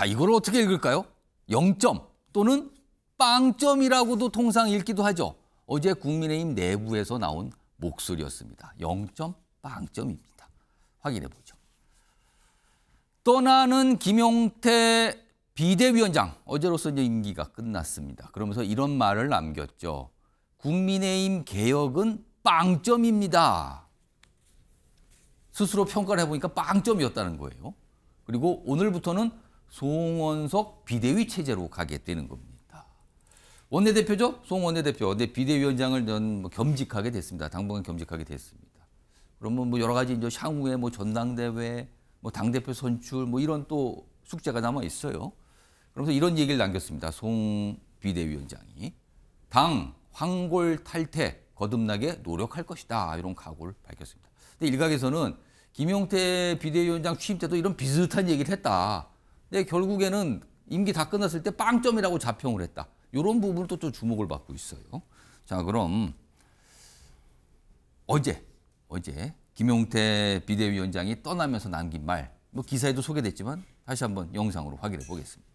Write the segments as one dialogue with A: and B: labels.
A: 자, 이걸 어떻게 읽을까요? 0점 또는 빵점이라고도 통상 읽기도 하죠. 어제 국민의힘 내부에서 나온 목소리였습니다. 0점 빵점입니다. 확인해 보죠. 떠나는 김용태 비대위원장, 어제로서 이제 임기가 끝났습니다. 그러면서 이런 말을 남겼죠. 국민의힘 개혁은 빵점입니다. 스스로 평가를 해보니까 빵점이었다는 거예요. 그리고 오늘부터는 송원석 비대위 체제로 가게 되는 겁니다. 원내대표죠? 송 원내대표. 근데 비대위원장을 겸직하게 됐습니다. 당분간 겸직하게 됐습니다. 그러면 여러 가지 이제 향후에 전당대회, 당대표 선출 이런 또 숙제가 남아 있어요. 그러면서 이런 얘기를 남겼습니다. 송 비대위원장이. 당 황골 탈퇴 거듭나게 노력할 것이다. 이런 각오를 밝혔습니다. 근데 일각에서는 김용태 비대위원장 취임 때도 이런 비슷한 얘기를 했다. 근데 결국에는 임기 다 끝났을 때 빵점이라고 자평을 했다. 이런 부분도 또 주목을 받고 있어요. 자, 그럼 어제 김용태 비대위원장이 떠나면서 남긴 말, 기사에도 소개됐지만 다시 한번 영상으로 확인해 보겠습니다.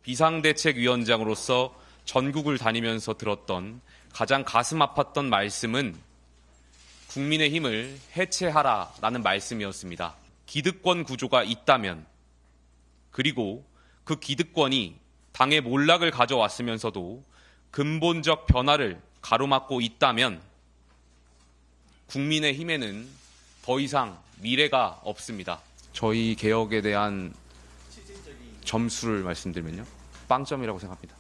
B: 비상대책위원장으로서 전국을 다니면서 들었던 가장 가슴 아팠던 말씀은 국민의힘을 해체하라라는 말씀이었습니다. 기득권 구조가 있다면, 그리고 그 기득권이 당의 몰락을 가져왔으면서도 근본적 변화를 가로막고 있다면 국민의힘에는 더 이상 미래가 없습니다. 저희 개혁에 대한 점수를 말씀드리면요, 빵점이라고 생각합니다.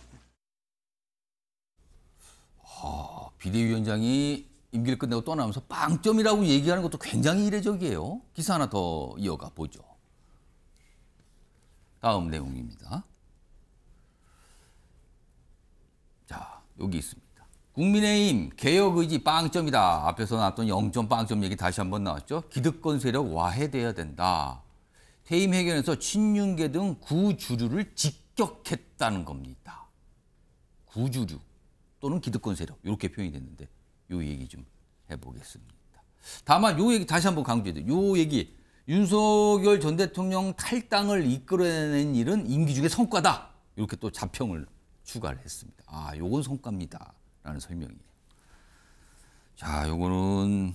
A: 비대위원장이 임기를 끝내고 떠나면서 빵점이라고 얘기하는 것도 굉장히 이례적이에요. 기사 하나 더 이어가 보죠. 다음 내용입니다. 자, 여기 있습니다. 국민의힘 개혁 의지 빵점이다. 앞에서 나왔던 0점 빵점 얘기 다시 한번 나왔죠. 기득권 세력 와해돼야 된다. 퇴임 회견에서 친윤계 등 구주류를 직격했다는 겁니다. 구주류 또는 기득권 세력 이렇게 표현이 됐는데 요 얘기 좀 해보겠습니다. 다만 요 얘기 다시 한번 강조해야 돼요. 요 얘기 윤석열 전 대통령 탈당을 이끌어낸 일은 임기 중의 성과다. 이렇게 또 자평을 추가를 했습니다. 요건 성과입니다. 라는 설명이에요. 자, 요거는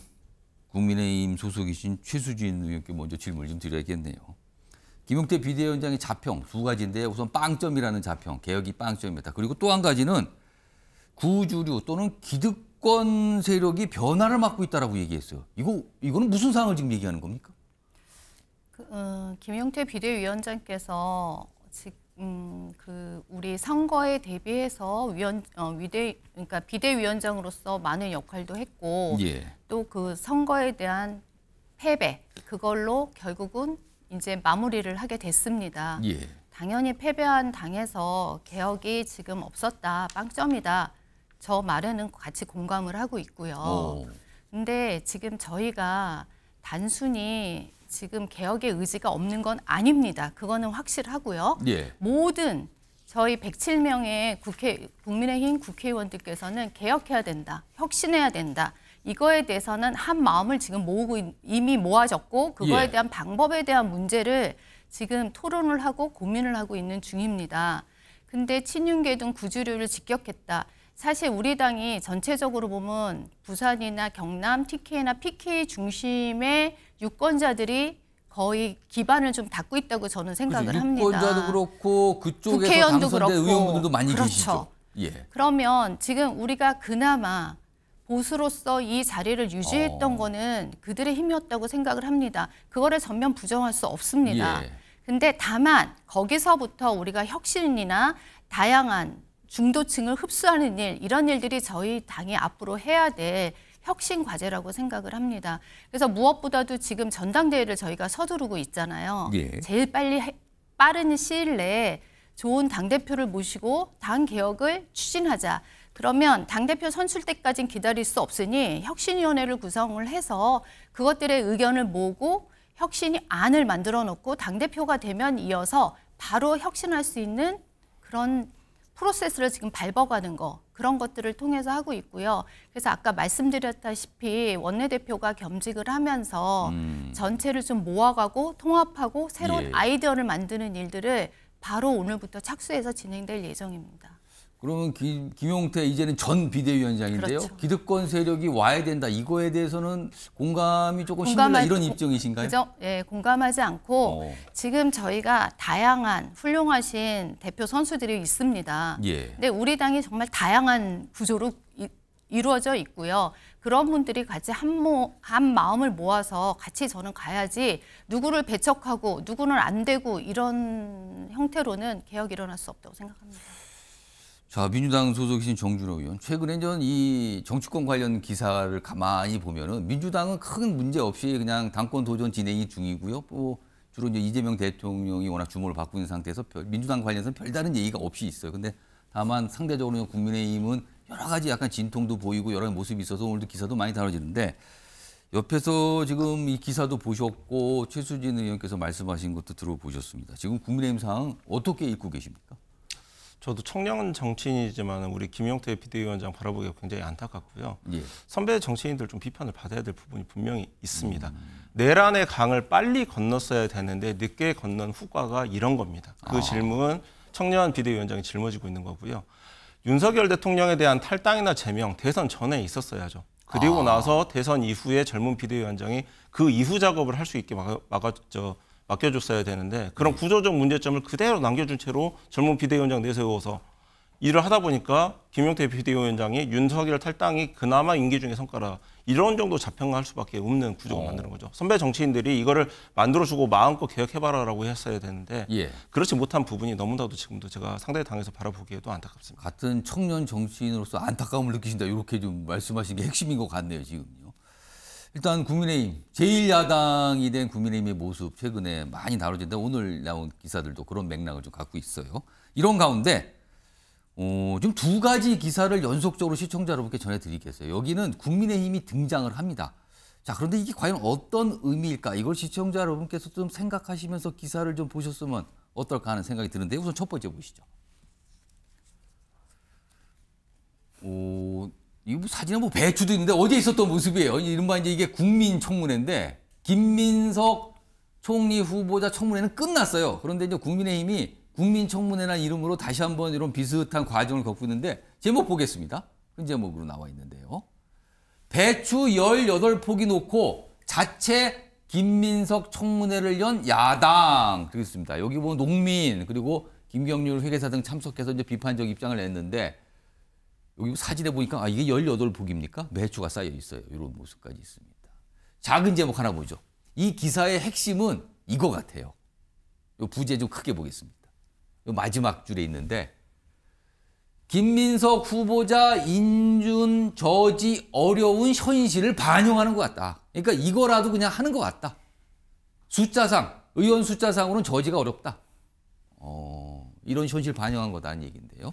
A: 국민의힘 소속이신 최수진 의원께 먼저 질문을 좀 드려야겠네요. 김용태 비대위원장의 자평 두 가지인데 우선 빵점이라는 자평, 개혁이 빵점이다. 그리고 또 한 가지는 구주류 또는 기득권 세력이 변화를 막고 있다라고 얘기했어요. 이거는 무슨 상황을 지금 얘기하는 겁니까?
C: 김용태 비대위원장께서 지금 우리 선거에 대비해서 그러니까 비대위원장으로서 많은 역할도 했고,
A: 예.
C: 또 그 선거에 대한 패배, 그걸로 결국은 이제 마무리를 하게 됐습니다.
A: 예.
C: 당연히 패배한 당에서 개혁이 지금 없었다, 빵점이다. 저 말에는 같이 공감을 하고 있고요. 근데 지금 저희가 단순히 지금 개혁의 의지가 없는 건 아닙니다. 그거는 확실하고요.
A: 예.
C: 모든 저희 107명의 국민의힘 국회의원들께서는 개혁해야 된다, 혁신해야 된다. 이거에 대해서는 한 마음을 지금 이미 모아졌고, 그거에
A: 예.
C: 대한 방법에 대한 문제를 지금 토론을 하고 고민을 하고 있는 중입니다. 근데 친윤계 등 구주류를 직격했다. 사실 우리 당이 전체적으로 보면 부산이나 경남, TK나 PK 중심의 유권자들이 거의 기반을 좀 닫고 있다고 저는 생각을 합니다.
A: 유권자도 그렇고 그쪽에서
C: 국회의원도
A: 당선된
C: 그렇고.
A: 의원분들도 많이
C: 그렇죠.
A: 계시죠. 예.
C: 그러면 지금 우리가 그나마 보수로서 이 자리를 유지했던 거는 그들의 힘이었다고 생각을 합니다. 그거를 전면 부정할 수 없습니다.
A: 예.
C: 근데 다만 거기서부터 우리가 혁신이나 다양한 중도층을 흡수하는 일, 이런 일들이 저희 당이 앞으로 해야 될 혁신 과제라고 생각을 합니다. 그래서 무엇보다도 지금 전당대회를 저희가 서두르고 있잖아요.
A: 예.
C: 제일 빠른 시일 내에 좋은 당대표를 모시고 당 개혁을 추진하자. 그러면 당대표 선출 때까지는 기다릴 수 없으니 혁신위원회를 구성을 해서 그것들의 의견을 모으고 혁신이 안을 만들어 놓고 당대표가 되면 이어서 바로 혁신할 수 있는 그런 프로세스를 지금 밟아가는 거 그런 것들을 통해서 하고 있고요. 그래서 아까 말씀드렸다시피 원내대표가 겸직을 하면서 전체를 좀 모아가고 통합하고 새로운
A: 예.
C: 아이디어를 만드는 일들을 바로 오늘부터 착수해서 진행될 예정입니다.
A: 그러면 김용태 이제는 전 비대위원장인데요.
C: 그렇죠.
A: 기득권 세력이 와야 된다. 이거에 대해서는 공감이 조금
C: 공감하-
A: 힘들다 이런 입장이신가요?
C: 그죠? 예, 공감하지 않고 지금 저희가 다양한 훌륭하신 대표 선수들이 있습니다.
A: 예.
C: 근데 우리 당이 정말 다양한 구조로 이루어져 있고요. 그런 분들이 같이 한 마음을 모아서 같이 저는 가야지 누구를 배척하고 누구는 안 되고 이런 형태로는 개혁이 일어날 수 없다고 생각합니다.
A: 자, 민주당 소속이신 정준호 의원. 최근에 이 정치권 관련 기사를 가만히 보면은 민주당은 큰 문제 없이 그냥 당권 도전 진행이 중이고요. 또 주로 이제 이재명 대통령이 워낙 주목을 받고 있는 상태에서 민주당 관련해서는 별다른 얘기가 없이 있어요. 근데 다만 상대적으로 국민의힘은 여러 가지 약간 진통도 보이고 여러 모습이 있어서 오늘도 기사도 많이 다뤄지는데 옆에서 지금 이 기사도 보셨고 최수진 의원께서 말씀하신 것도 들어보셨습니다. 지금 국민의힘 상황 어떻게 읽고 계십니까?
D: 저도 청년 정치인이지만 우리 김용태 비대위원장 바라보기가 굉장히 안타깝고요.
A: 예.
D: 선배 정치인들 좀 비판을 받아야 될 부분이 분명히 있습니다. 내란의 강을 빨리 건넜어야 되는데 늦게 건넌 후과가 이런 겁니다. 그 질문 청년 비대위원장이 짊어지고 있는 거고요. 윤석열 대통령에 대한 탈당이나 제명 대선 전에 있었어야죠. 그리고 나서 대선 이후에 젊은 비대위원장이 그 이후 작업을 할 수 있게 맡겨줬어야 되는데 그런 구조적 문제점을 그대로 남겨준 채로 젊은 비대위원장 내세워서 일을 하다 보니까 김용태 비대위원장이 윤석열 탈당이 그나마 임기 중의 성과라 이런 정도 자평할 수밖에 없는 구조가 만드는 거죠. 선배 정치인들이 이거를 만들어주고 마음껏 개혁해봐라라고 했어야 되는데
A: 예.
D: 그렇지 못한 부분이 너무나도 지금도 제가 상대 당에서 바라보기에도 안타깝습니다.
A: 같은 청년 정치인으로서 안타까움을 느끼신다. 이렇게 좀 말씀하신 게 핵심인 것 같네요, 지금요. 일단 국민의힘, 제1야당이 된 국민의힘의 모습 최근에 많이 다뤄진다. 오늘 나온 기사들도 그런 맥락을 좀 갖고 있어요. 이런 가운데 좀 두 가지 기사를 연속적으로 시청자 여러분께 전해드리겠어요. 여기는 국민의힘이 등장을 합니다. 자, 그런데 이게 과연 어떤 의미일까? 이걸 시청자 여러분께서 좀 생각하시면서 기사를 좀 보셨으면 어떨까 하는 생각이 드는데 우선 첫 번째 보시죠. 이거 사진은 배추도 있는데 어제 있었던 모습이에요. 이른바 이제 이게 국민청문회인데 김민석 총리 후보자 청문회는 끝났어요. 그런데 이제 국민의힘이 국민청문회라는 이름으로 다시 한번 이런 비슷한 과정을 겪고 있는데 제목 보겠습니다. 큰 제목으로 나와 있는데요. 배추 18포기 놓고 자체 김민석 청문회를 연 야당. 그렇습니다. 여기 보면 농민 그리고 김경률 회계사 등 참석해서 이제 비판적 입장을 냈는데 여기 사진에 보니까 이게 18포기입니까? 배추가 쌓여 있어요. 이런 모습까지 있습니다. 작은 제목 하나 보죠. 이 기사의 핵심은 이거 같아요. 이 부제 좀 크게 보겠습니다. 이 마지막 줄에 있는데 김민석 후보자 인준 저지 어려운 현실을 반영하는 것 같다. 그러니까 이거라도 그냥 하는 것 같다. 숫자상, 의원 숫자상으로는 저지가 어렵다. 이런 현실 반영한 거다는 얘기인데요.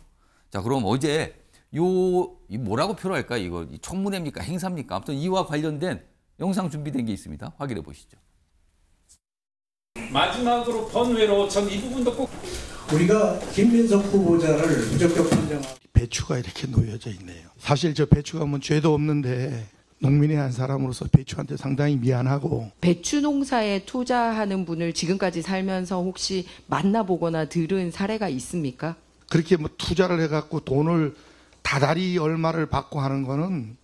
A: 자, 그럼 어제 이 뭐라고 표현할까? 이거 청문회입니까? 행사입니까? 아무튼 이와 관련된 영상 준비된 게 있습니다. 확인해 보시죠.
E: 마지막으로 번외로 전 이 부분도 꼭
F: 우리가 김민석 후보자를 무적격 판정한
G: 배추가 이렇게 놓여져 있네요. 사실 저 배추가 뭐 죄도 없는데 농민의 한 사람으로서 배추한테 상당히 미안하고
H: 배추 농사에 투자하는 분을 지금까지 살면서 혹시 만나보거나 들은 사례가 있습니까?
G: 그렇게 뭐 투자를 해갖고 돈을 다달이 얼마를 받고 하는 거는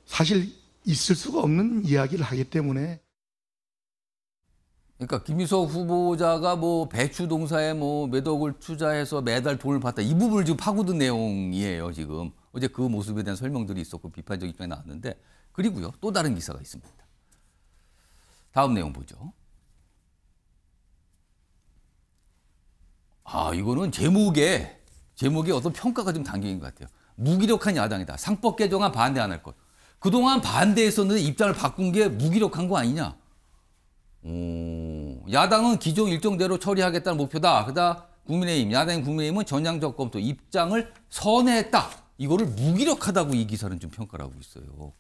G: 사실 있을 수가 없는 이야기를 하기 때문에.
A: 그러니까 김민석 후보자가 뭐 배추 농사에 뭐 몇 억을 투자해서 매달 돈을 받다 이 부분을 지금 파고든 내용이에요. 지금 어제 그 모습에 대한 설명들이 있었고 비판적 입장이 나왔는데 그리고요 또 다른 기사가 있습니다. 다음 내용 보죠. 이거는 제목에 어떤 평가가 좀 담겨 있는 것 같아요. 무기력한 야당이다. 상법 개정안 반대 안 할 것. 그동안 반대했었는데 입장을 바꾼 게 무기력한 거 아니냐. 야당은 기존 일정대로 처리하겠다는 목표다. 그다 국민의힘, 야당인 국민의힘은 전향적 검토 입장을 선회했다. 이거를 무기력하다고 이 기사는 좀 평가를 하고 있어요.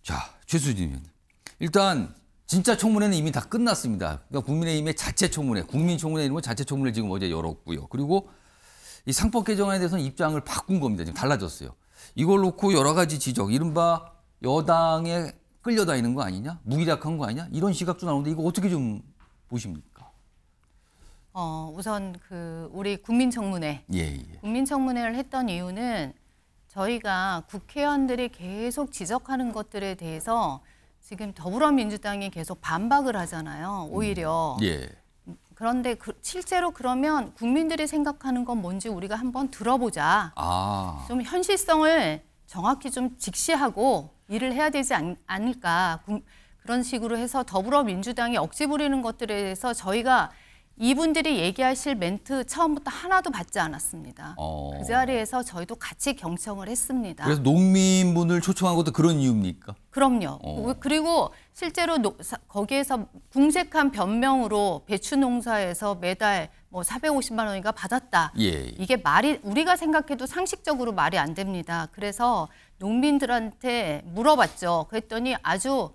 A: 자, 최수진 의원님. 일단 진짜 청문회는 이미 다 끝났습니다. 그러니까 국민의힘의 자체 청문회, 국민청문회 이름으로 자체 청문회를 지금 어제 열었고요. 그리고 이 상법 개정안에 대해서는 입장을 바꾼 겁니다. 지금 달라졌어요. 이걸 놓고 여러 가지 지적, 이른바 여당에 끌려다니는 거 아니냐, 무기력한 거 아니냐, 이런 시각도 나오는데 이거 어떻게 좀 보십니까?
C: 우선 우리 국민청문회, 국민청문회를 했던 이유는 저희가 국회의원들이 계속 지적하는 것들에 대해서 지금 더불어민주당이 계속 반박을 하잖아요. 오히려. 그런데 실제로 그러면 국민들이 생각하는 건 뭔지 우리가 한번 들어보자. 좀 현실성을 정확히 좀 직시하고 일을 해야 되지 않을까. 그런 식으로 해서 더불어민주당이 억지 부리는 것들에 대해서 저희가 이분들이 얘기하실 멘트 처음부터 하나도 받지 않았습니다. 그 자리에서 저희도 같이 경청을 했습니다.
A: 그래서 농민분을 초청한 것도 그런 이유입니까?
C: 그럼요. 그리고 실제로 거기에서 궁색한 변명으로 배추 농사에서 매달 뭐 450만 원인가 받았다. 이게 우리가 생각해도 상식적으로 말이 안 됩니다. 그래서 농민들한테 물어봤죠. 그랬더니 아주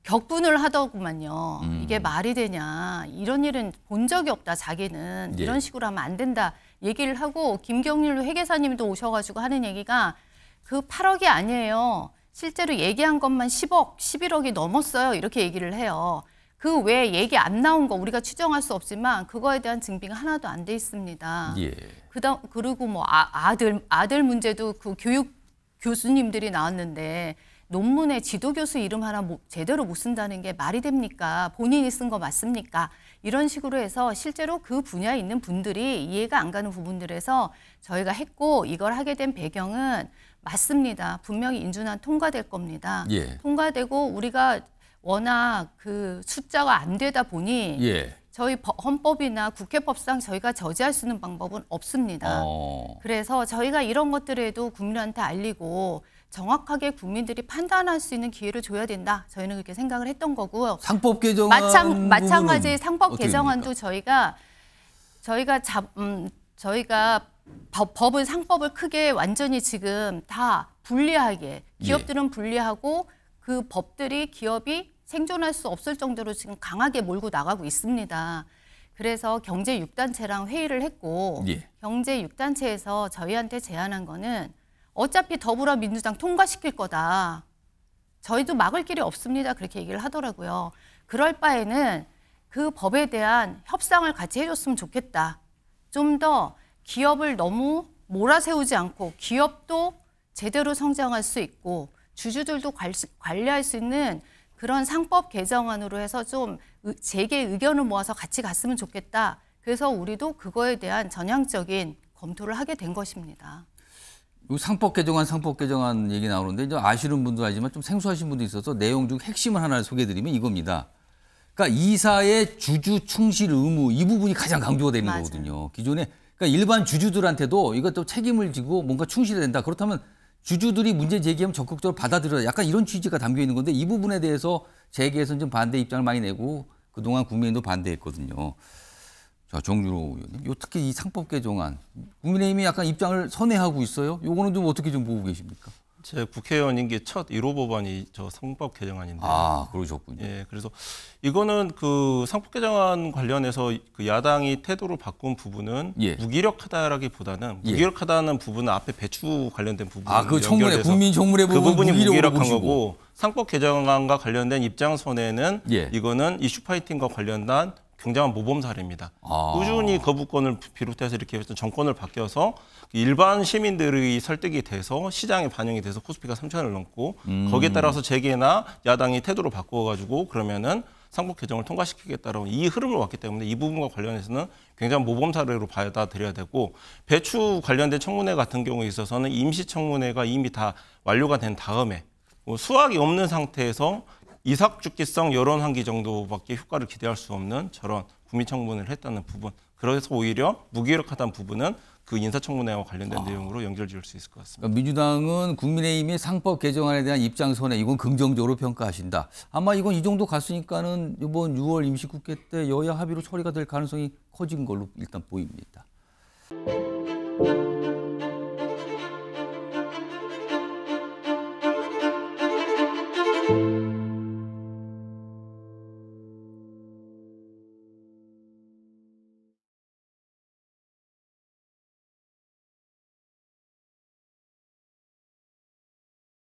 C: 격분을 하더구만요. 이게 말이 되냐. 이런 일은 본 적이 없다. 자기는. 이런 식으로 하면 안 된다. 얘기를 하고 김경률 회계사님도 오셔가지고 하는 얘기가 그 8억이 아니에요. 실제로 얘기한 것만 10억, 11억이 넘었어요. 이렇게 얘기를 해요. 그 외에 얘기 안 나온 거 우리가 추정할 수 없지만 그거에 대한 증빙은 하나도 안 돼 있습니다. 그리고 뭐 아들 문제도 그 교육 교수님들이 나왔는데 논문에 지도교수 이름 하나 제대로 못 쓴다는 게 말이 됩니까? 본인이 쓴 거 맞습니까? 이런 식으로 해서 실제로 그 분야에 있는 분들이 이해가 안 가는 부분들에서 저희가 했고 이걸 하게 된 배경은 맞습니다. 분명히 인준안 통과될 겁니다. 통과되고 우리가 워낙 그 숫자가 안 되다 보니 저희 헌법이나 국회법상 저희가 저지할 수 있는 방법은 없습니다. 그래서 저희가 이런 것들에도 국민한테 알리고 정확하게 국민들이 판단할 수 있는 기회를 줘야 된다. 저희는 그렇게 생각을 했던 거고요.
A: 상법 개정안
C: 마찬가지 상법 개정안도 저희가 법을 상법을 크게 완전히 지금 다 분리하게 기업들은 분리하고 그 법들이 기업이 생존할 수 없을 정도로 지금 강하게 몰고 나가고 있습니다. 그래서 경제 6단체랑 회의를 했고 경제 6단체에서 저희한테 제안한 거는 어차피 더불어민주당 통과시킬 거다. 저희도 막을 길이 없습니다. 그렇게 얘기를 하더라고요. 그럴 바에는 그 법에 대한 협상을 같이 해줬으면 좋겠다. 좀 더 기업을 너무 몰아세우지 않고 기업도 제대로 성장할 수 있고 주주들도 관리할 수 있는 그런 상법 개정안으로 해서 좀 재계 의견을 모아서 같이 갔으면 좋겠다. 그래서 우리도 그거에 대한 전향적인 검토를 하게 된 것입니다.
A: 상법 개정안 얘기 나오는데 이제 아시는 분도 알지만 좀 생소하신 분도 있어서 내용 중 핵심을 하나 소개해드리면 이겁니다. 그러니까 이사의 주주 충실 의무 이 부분이 가장 강조가 되는 거거든요. 기존에 그러니까 일반 주주들한테도 이것도 책임을 지고 뭔가 충실해야 된다. 그렇다면 주주들이 문제 제기하면 적극적으로 받아들여야 약간 이런 취지가 담겨 있는 건데 이 부분에 대해서 재계에서는 좀 반대 입장을 많이 내고 그동안 국민의힘도 반대했거든요. 자, 정유로 의원님, 특히 이 상법 개정안 국민의힘이 약간 입장을 선회하고 있어요. 요거는 좀 어떻게 좀 보고 계십니까?
D: 제 국회의원 임기 첫 1호 법안이 저 상법 개정안인데.
A: 아, 그러셨군요.
D: 그래서 이거는 그 상법 개정안 관련해서 그 야당이 태도를 바꾼 부분은 무기력하다라기보다는 무기력하다는 부분은 앞에 배추 관련된 부분.
A: 그 청문회, 국민 청문회
D: 그 부분이 무기력한
A: 보시고.
D: 거고 상법 개정안과 관련된 입장선에는 이거는 이슈 파이팅과 관련된 굉장한 모범 사례입니다. 꾸준히 거부권을 비롯해서 이렇게 정권을 바뀌어서 일반 시민들의 설득이 돼서 시장에 반영이 돼서 코스피가 3,000을 넘고 거기에 따라서 재계나 야당이 태도를 바꿔가지고 그러면은 상법 개정을 통과시키겠다라는 이 흐름을 왔기 때문에 이 부분과 관련해서는 굉장히 모범 사례로 받아들여야 되고 배추 관련된 청문회 같은 경우에 있어서는 임시 청문회가 이미 다 완료가 된 다음에 수확이 없는 상태에서 이삭죽지성 여론 환기 정도밖에 효과를 기대할 수 없는 저런 국민청문회를 했다는 부분. 그래서 오히려 무기력하다는 부분은 그 인사청문회와 관련된 내용으로 연결 지을 수 있을 것 같습니다.
A: 그러니까 민주당은 국민의힘이 상법 개정안에 대한 입장 선회 이건 긍정적으로 평가하신다. 아마 이건 이 정도 갔으니까는 이번 6월 임시국회 때 여야 합의로 처리가 될 가능성이 커진 걸로 일단 보입니다.